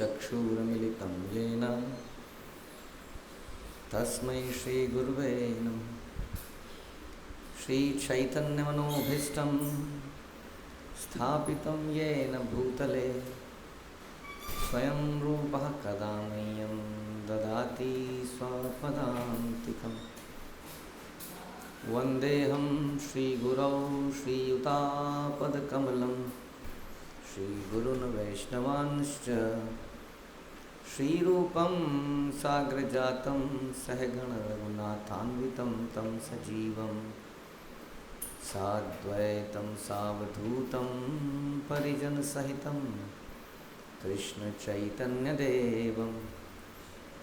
चक्षुरुन्मिलितं येन तस्मै श्रीगुरुवे नमः। श्रीचैतन्यमनोभीष्टं स्थापितं येन भूतले स्वयं रूपः कदा मह्यं ददाति स्वपदान्तिकम्। वन्देऽहं श्रीगुरौ श्रीयुतापदकमलं श्रीगुरून् वैष्णवांश्च श्रीरूपं साग्रजातं सहगण रघुनाथान्वितं तं सजीवं साद्वैतं सावधूतं परिजनसहितं कृष्णचैतन्यदेवं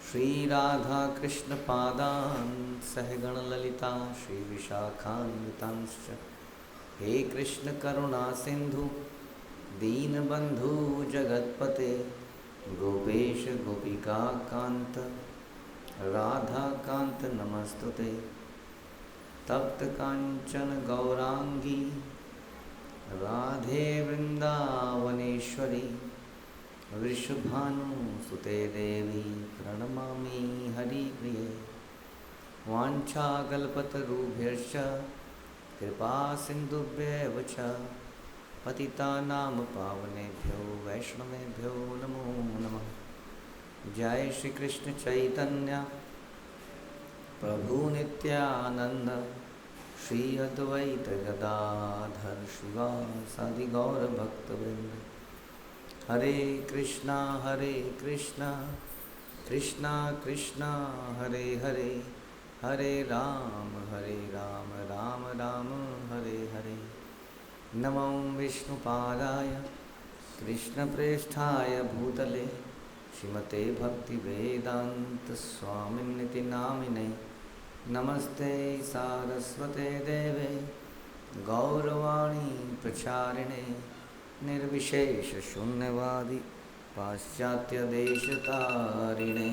श्रीराधाकृष्णपादान् सहगणललिता श्रीविशाखान्वितांश्च। हे कृष्ण करुणा सिंधु दीनबंधु जगत्पते गोपेश गोपिका कांत राधा कांत नमस्तुते। तप्त कांचन गौरांगी राधे वृंदावनेश्वरी वृषभानुसुते देवी प्रणमामि हरिप्रिये। वाञ्छाकल्पतरुभ्यश्च कृपा सिन्धुभ्येव च पतितानां पावनेभ्यो वैष्णवेभ्यो नमो नमः। जय श्री कृष्ण चैतन्य प्रभु नित्यानंद श्री अद्वैत गदाधर शिवासादि गौर भक्तवृंद। हरे कृष्णा कृष्णा कृष्णा हरे हरे, हरे राम राम राम हरे हरे। नमो विष्णुपादाय कृष्णप्रेष्ठाय भूतले श्रीमते भक्तिवेदांत स्वामिन्निति नामिने। नमस्ते सारस्वते देवे गौरवाणी प्रचारिणे निर्विशेष शून्यवादी पाश्चात्य देशतारिणे।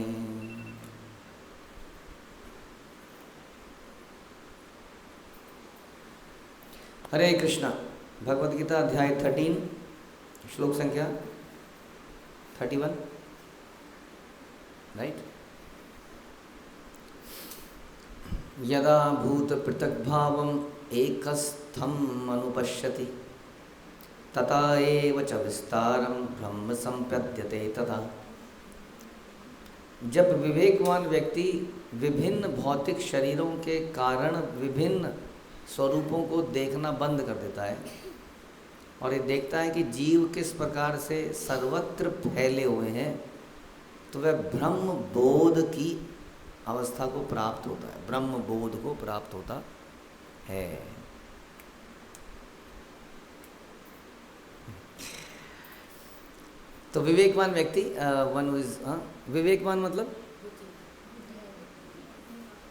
हरे कृष्णा। भगवद गीता अध्याय 13 श्लोक संख्या 31 राइट। यदा भूत पृथक भावम एकस्थम अनुपश्यति तथा एव च विस्तारम ब्रह्म संपद्यते तथा। जब विवेकवान व्यक्ति विभिन्न भौतिक शरीरों के कारण विभिन्न स्वरूपों को देखना बंद कर देता है और ये देखता है कि जीव किस प्रकार से सर्वत्र फैले हुए हैं, तो वह ब्रह्म बोध की अवस्था को प्राप्त होता है, ब्रह्म बोध को प्राप्त होता है। तो विवेकवान व्यक्ति वन इज विवेकवान मतलब,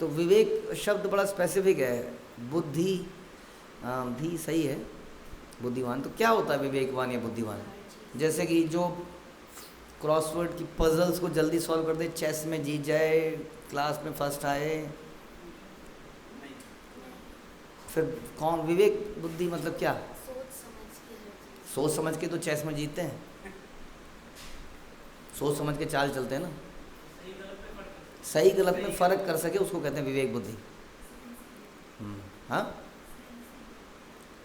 तो विवेक शब्द बड़ा स्पेसिफिक है। बुद्धि भी सही है, बुद्धिमान। तो क्या होता है विवेकवान या बुद्धिमान? जैसे कि जो क्रॉसवर्ड की पजल्स को जल्दी सॉल्व कर दे, चेस में जीत जाए, क्लास में फर्स्ट आए, फिर कौन विवेक बुद्धि मतलब क्या? सोच समझ के तो चेस में जीतते हैं, सोच समझ के चाल चलते हैं ना। सही गलत में फर्क कर सके उसको कहते हैं विवेक बुद्धि।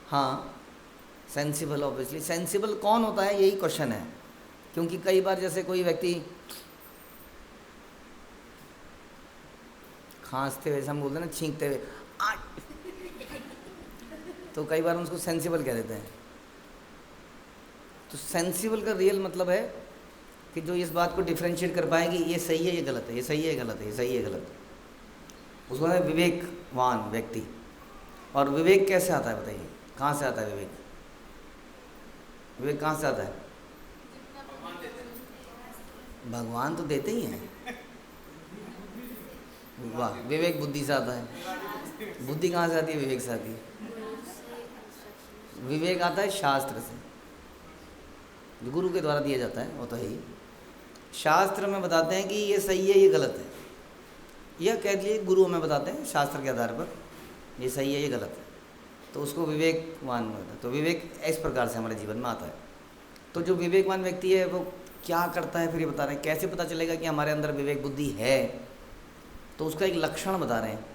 हाँ सेंसिबल, ऑब्वियसली सेंसिबल कौन होता है यही क्वेश्चन है। क्योंकि कई बार जैसे कोई व्यक्ति खांसते हुए, हम बोलते हैं ना छींकते हुए, तो कई बार उसको सेंसिबल कह देते हैं। तो सेंसिबल का रियल मतलब है कि जो इस बात को डिफ्रेंशिएट कर पाएगी, ये सही है ये गलत है, ये सही है ये गलत है, ये सही है गलत है, उसको है विवेकवान व्यक्ति। और विवेक कैसे आता है बताइए, कहाँ से आता है विवेक? विवेक कहाँ से आता है? भगवान तो देते ही हैं। वाह, विवेक बुद्धि से आता है। बुद्धि कहाँ से आती है? विवेक से आती है। विवेक आता है शास्त्र से, जो गुरु के द्वारा दिया जाता है, वो तो है ही। शास्त्र में बताते हैं कि ये सही है ये गलत है, यह कह दिए गुरु हमें बताते हैं शास्त्र के आधार पर ये सही है ये गलत है, तो उसको विवेकवान होता है। तो विवेक इस प्रकार से हमारे जीवन में आता है। तो जो विवेकवान व्यक्ति है वो क्या करता है फिर ये बता रहे हैं। कैसे पता चलेगा कि हमारे अंदर विवेक बुद्धि है, तो उसका एक लक्षण बता रहे हैं।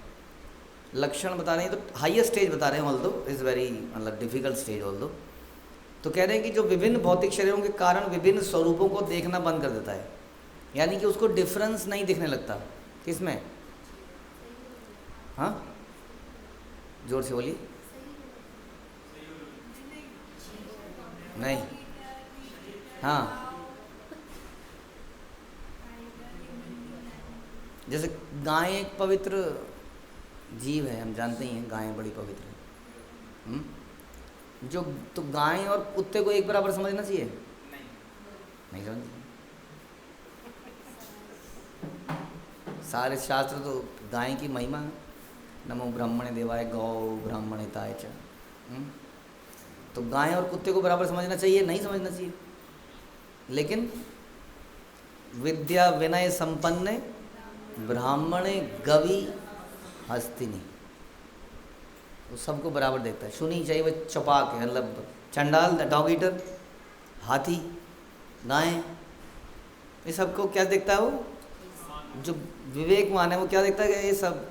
लक्षण बता रहे हैं तो हाईएस्ट स्टेज बता रहे हैं, ऑल दो इज़ वेरी मतलब डिफिकल्ट स्टेज ऑल दो। तो कह रहे हैं कि जो विभिन्न भौतिक शरीरों के कारण विभिन्न स्वरूपों को देखना बंद कर देता है, यानी कि उसको डिफरेंस नहीं दिखने लगता। किसमें? हाँ, जोर से बोलिए। नहीं, हाँ, जैसे गाय एक पवित्र जीव है, हम जानते ही हैं गायें बड़ी पवित्र है। जो तो गाय और कुत्ते को एक बराबर समझना चाहिए? नहीं समझना चाहिए। सारे शास्त्र तो गाय की महिमा है, नमो ब्राह्मणे देवाय गौ ब्राह्मणेताय च। तो गाय और कुत्ते को बराबर समझना चाहिए? नहीं समझना चाहिए। लेकिन विद्या विनय संपन्ने ब्राह्मणे गवि हस्तिनी, वो सबको बराबर देखता है। सुनी चाहिए वो चपाक है, मतलब चंडाल द डॉग ईटर, हाथी, गाय, ये सबको क्या देखता है? वो जो विवेकवान है वो क्या देखता है कि ये सब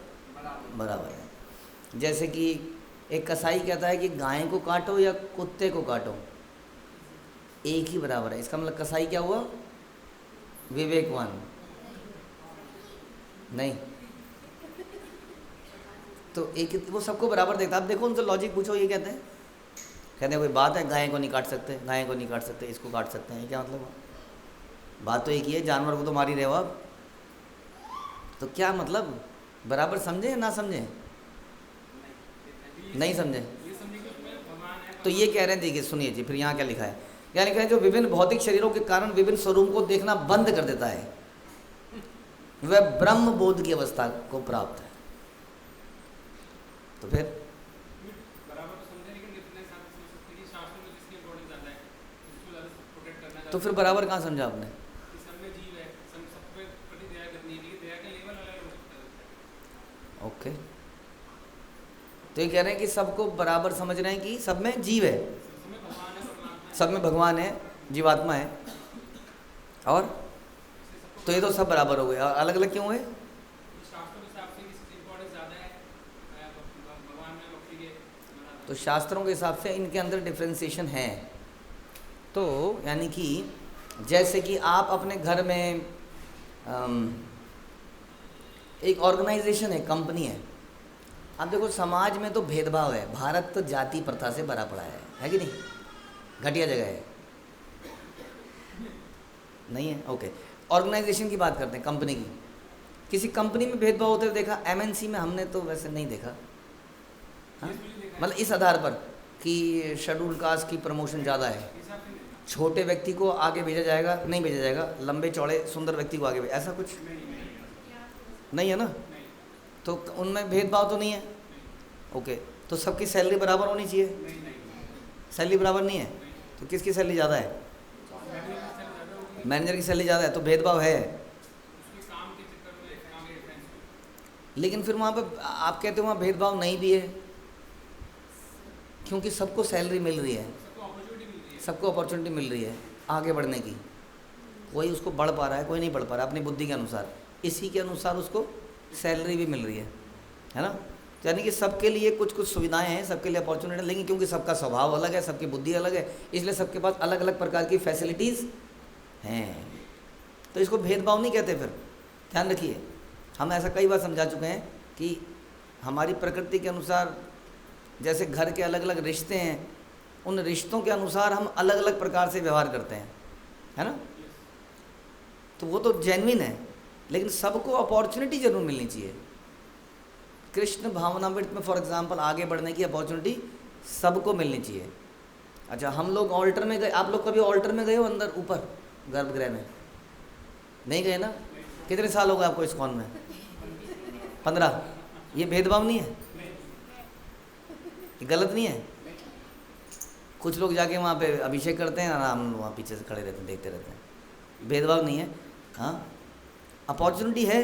बराबर है। जैसे कि एक कसाई कहता है कि गाय को काटो या कुत्ते को काटो, एक ही बराबर है। इसका मतलब कसाई क्या हुआ? विवेकवान नहीं। तो एक वो सबको बराबर देखता है। आप देखो उनसे लॉजिक पूछो, ये कहते हैं कोई बात है गाय को नहीं काट सकते, गाय को नहीं काट सकते, इसको काट सकते हैं, क्या मतलब? बात तो एक ही है, जानवर को तो मार ही रहे हो आप। तो क्या मतलब? बराबर समझे या ना समझे? नहीं समझे तो ये कह रहे हैं, देखिए सुनिए जी, फिर यहाँ क्या लिखा है। क्या लिखा है? जो विभिन्न भौतिक शरीरों के कारण विभिन्न स्वरूप को देखना बंद कर देता है, वह ब्रह्म बोध की अवस्था को प्राप्त है। तो फिर तो फिर बराबर कहाँ समझा आपने? ओके, तो ये कह रहे हैं कि सबको बराबर समझ रहे हैं कि सब में जीव है, सब में भगवान है, जीवात्मा है, और तो ये तो सब बराबर हो गए। और अलग अलग क्यों हुए? तो शास्त्रों के हिसाब से इनके अंदर डिफ्रेंसिएशन है। तो यानी कि जैसे कि आप अपने घर में एक ऑर्गेनाइजेशन है, कंपनी है। अब देखो समाज में तो भेदभाव है, भारत तो जाति प्रथा से भरा पड़ा है कि नहीं? घटिया जगह है, नहीं है? ओके, ऑर्गेनाइजेशन की बात करते हैं, कंपनी की। किसी कंपनी में भेदभाव होते हुए देखा? एमएनसी में हमने तो वैसे नहीं देखा। हाँ, मतलब इस आधार पर कि शेड्यूल कास्ट की प्रमोशन ज़्यादा है, छोटे व्यक्ति को आगे भेजा जाएगा, नहीं भेजा जाएगा, लंबे चौड़े सुंदर व्यक्ति को आगे भेजा, ऐसा कुछ नहीं है ना? तो उनमें भेदभाव तो नहीं है। ओके, तो सबकी सैलरी बराबर होनी चाहिए? सैलरी बराबर नहीं है, तो किसकी सैलरी ज़्यादा है? मैनेजर की सैलरी ज़्यादा है, तो भेदभाव है। लेकिन फिर वहाँ पर आप कहते हो वहाँ भेदभाव नहीं भी है, क्योंकि सबको सैलरी मिल रही है, सबको अपॉर्चुनिटी मिल रही है आगे बढ़ने की। कोई उसको बढ़ पा रहा है, कोई नहीं बढ़ पा रहा है अपनी बुद्धि के अनुसार, इसी के अनुसार उसको सैलरी भी मिल रही है ना? तो यानी कि सबके लिए कुछ कुछ सुविधाएं हैं, सबके लिए अपॉर्चुनिटी, लेकिन क्योंकि सबका स्वभाव अलग है, सबकी बुद्धि अलग है, इसलिए सबके पास अलग अलग प्रकार की फैसिलिटीज़ हैं। तो इसको भेदभाव नहीं कहते। फिर ध्यान रखिए, हम ऐसा कई बार समझा चुके हैं कि हमारी प्रकृति के अनुसार जैसे घर के अलग अलग रिश्ते हैं, उन रिश्तों के अनुसार हम अलग अलग प्रकार से व्यवहार करते हैं, है ना? तो वो तो जेन्युइन है, लेकिन सबको अपॉर्चुनिटी जरूर मिलनी चाहिए। कृष्ण भावनामृत में फॉर एग्जांपल आगे बढ़ने की अपॉर्चुनिटी सबको मिलनी चाहिए। अच्छा, हम लोग ऑल्टर में गए, आप लोग कभी ऑल्टर में गए हो अंदर ऊपर गर्भगृह में? नहीं गए ना? कितने साल हो गए आपको इस्कॉन में? 15। ये भेदभाव नहीं है? ये गलत नहीं है? कुछ लोग जाके वहाँ पे अभिषेक करते हैं, हम वहाँ पीछे से खड़े रहते हैं, देखते रहते हैं। भेदभाव नहीं है। हाँ, अपॉर्चुनिटी है,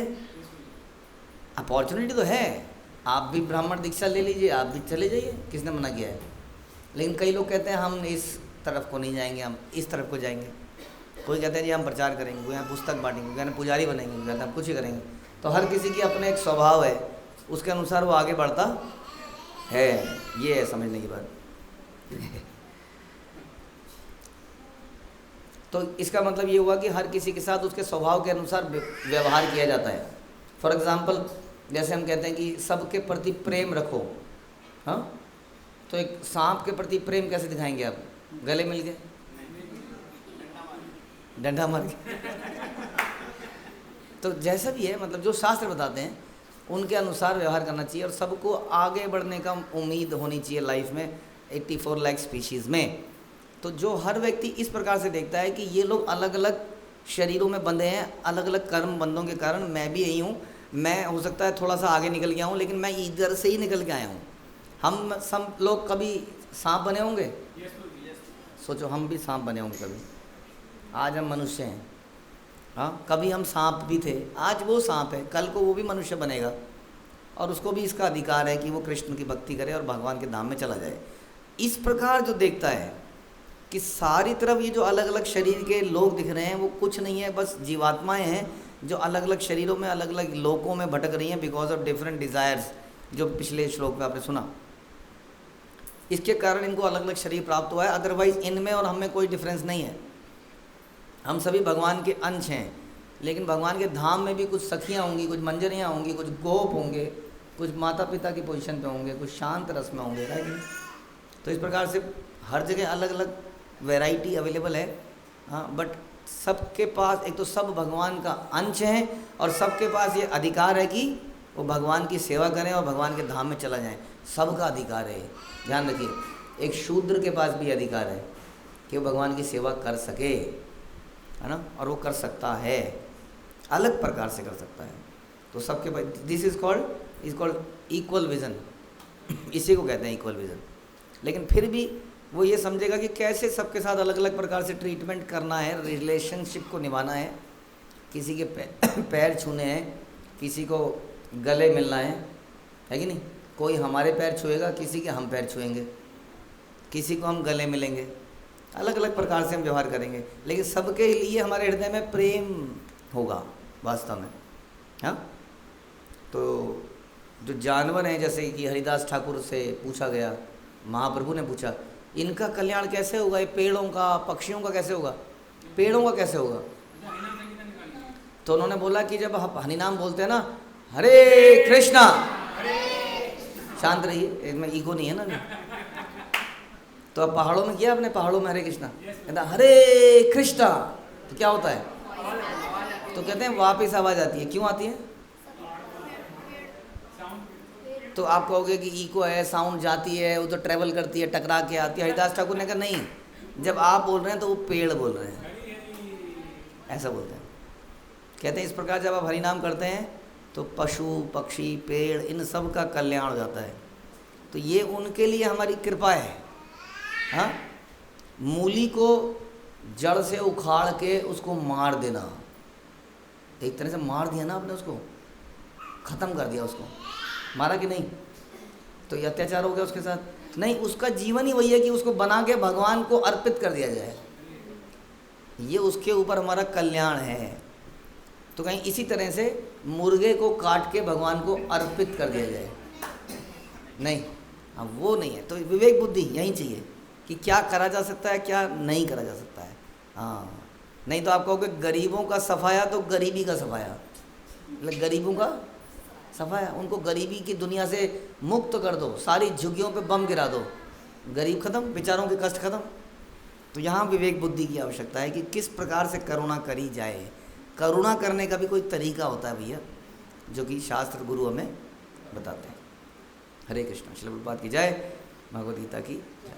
अपॉर्चुनिटी तो है। आप भी ब्राह्मण दीक्षा ले लीजिए, आप भी चले जाइए, किसने मना किया है? लेकिन कई लोग कहते हैं हम इस तरफ को नहीं जाएंगे, हम इस तरफ को जाएंगे। कोई कहते हैं जी हम प्रचार करेंगे, कोई यहाँ पुस्तक बांटेंगे, कोई कहते हैं पुजारी बनेंगे, कोई कहते हैं हम कुछ ही करेंगे। तो हर किसी की अपने एक स्वभाव है, उसके अनुसार वो आगे बढ़ता है। ये है समझने की बात। तो इसका मतलब ये हुआ कि हर किसी के साथ उसके स्वभाव के अनुसार व्यवहार किया जाता है। फॉर एग्ज़ाम्पल जैसे हम कहते हैं कि सबके प्रति प्रेम रखो, हाँ, तो एक सांप के प्रति प्रेम कैसे दिखाएंगे आप? गले मिल के, डंडा मार के। तो जैसा भी है, मतलब जो शास्त्र बताते हैं उनके अनुसार व्यवहार करना चाहिए और सबको आगे बढ़ने का उम्मीद होनी चाहिए लाइफ में 84 लाख स्पीशीज़ में। तो जो हर व्यक्ति इस प्रकार से देखता है कि ये लोग अलग अलग शरीरों में बंधे हैं, अलग अलग कर्म बंधों के कारण मैं भी यही हूँ, मैं हो सकता है थोड़ा सा आगे निकल गया हूँ लेकिन मैं इधर से ही निकल के आया हूँ। हम सब लोग कभी सांप बने होंगे? सोचो हम भी सांप बने होंगे कभी। आज हम मनुष्य हैं, हाँ, कभी हम सांप भी थे, आज वो सांप है, कल को वो भी मनुष्य बनेगा और उसको भी इसका अधिकार है कि वो कृष्ण की भक्ति करे और भगवान के धाम में चला जाए। इस प्रकार जो देखता है कि सारी तरफ ये जो अलग अलग शरीर के लोग दिख रहे हैं वो कुछ नहीं है, बस जीवात्माएं हैं जो अलग अलग शरीरों में अलग अलग लोकों में भटक रही हैं बिकॉज ऑफ डिफरेंट डिज़ायर्स, जो पिछले श्लोक में आपने सुना। इसके कारण इनको अलग अलग शरीर प्राप्त हुआ है, अदरवाइज इनमें और हमें कोई डिफरेंस नहीं है। हम सभी भगवान के अंश हैं, लेकिन भगवान के धाम में भी कुछ सखियाँ होंगी, कुछ मंजरियाँ होंगी, कुछ गोप होंगे, कुछ माता पिता की पोजीशन पे होंगे, कुछ शांत रस में होंगे, राइट। तो इस प्रकार से हर जगह अलग अलग वैरायटी अवेलेबल है, हाँ, बट सबके पास एक तो सब भगवान का अंश है और सबके पास ये अधिकार है कि वो भगवान की सेवा करें और भगवान के धाम में चला जाएं। सबका अधिकार है, ध्यान रखिए। एक शूद्र के पास भी अधिकार है कि वो भगवान की सेवा कर सके, है ना, और वो कर सकता है, अलग प्रकार से कर सकता है। तो सबके पास this is called equal vision. इसी को कहते हैं इक्वल विज़न। लेकिन फिर भी वो ये समझेगा कि कैसे सबके साथ अलग अलग प्रकार से ट्रीटमेंट करना है, रिलेशनशिप को निभाना है। किसी के पैर छूने हैं, किसी को गले मिलना है कि नहीं? कोई हमारे पैर छुएगा, किसी के हम पैर छुएंगे, किसी को हम गले मिलेंगे, अलग अलग प्रकार से हम व्यवहार करेंगे, लेकिन सबके लिए हमारे हृदय में प्रेम होगा वास्तव में, हाँ। तो जो जानवर हैं, जैसे कि हरिदास ठाकुर से पूछा गया, महाप्रभु ने पूछा इनका कल्याण कैसे होगा, ये पेड़ों का, पक्षियों का कैसे होगा, पेड़ों का कैसे होगा? तो उन्होंने बोला कि जब आप हरि नाम बोलते हैं ना, हरे कृष्णा, शांत रहिए, इसमें ईगो नहीं है ना। तो अब पहाड़ों में किया आपने, पहाड़ों में हरे कृष्णा, कहता हरे कृष्णा, तो क्या होता है? तो कहते हैं वापस आवाज़ आती है। क्यों आती है? तो आप कहोगे कि इको है, साउंड जाती है, वो तो ट्रैवल करती है, टकरा के आती है। हरिदास ठाकुर ने कहा नहीं, जब आप बोल रहे हैं तो वो पेड़ बोल रहे हैं, ऐसा बोलते हैं। कहते हैं इस प्रकार जब आप हरि नाम करते हैं तो पशु पक्षी पेड़ इन सब का कल्याण हो जाता है। तो ये उनके लिए हमारी कृपा है, हाँ। मूली को जड़ से उखाड़ के उसको मार देना, एक तरह से मार दिया ना आपने, उसको ख़त्म कर दिया, उसको मारा कि नहीं? तो ये अत्याचार हो गया उसके साथ? नहीं, उसका जीवन ही वही है कि उसको बना के भगवान को अर्पित कर दिया जाए, ये उसके ऊपर हमारा कल्याण है। तो कहीं इसी तरह से मुर्गे को काट के भगवान को अर्पित कर दिया जाए? नहीं, हाँ, वो नहीं है। तो विवेक बुद्धि यही चाहिए कि क्या करा जा सकता है, क्या नहीं करा जा सकता है, हाँ। नहीं तो आप कहोगे गरीबों का सफाया, तो गरीबी का सफाया, मतलब गरीबों का सफाया, उनको गरीबी की दुनिया से मुक्त कर दो, सारी झुग्गियों पे बम गिरा दो, गरीब खत्म, बेचारों के कष्ट खत्म। तो यहाँ विवेक बुद्धि की आवश्यकता है कि किस प्रकार से करुणा करी जाए। करुणा करने का भी कोई तरीका होता है भैया, जो कि शास्त्र गुरु हमें बताते हैं। हरे कृष्ण। श्रील प्रभुपाद की जय, भगवद गीता की जय।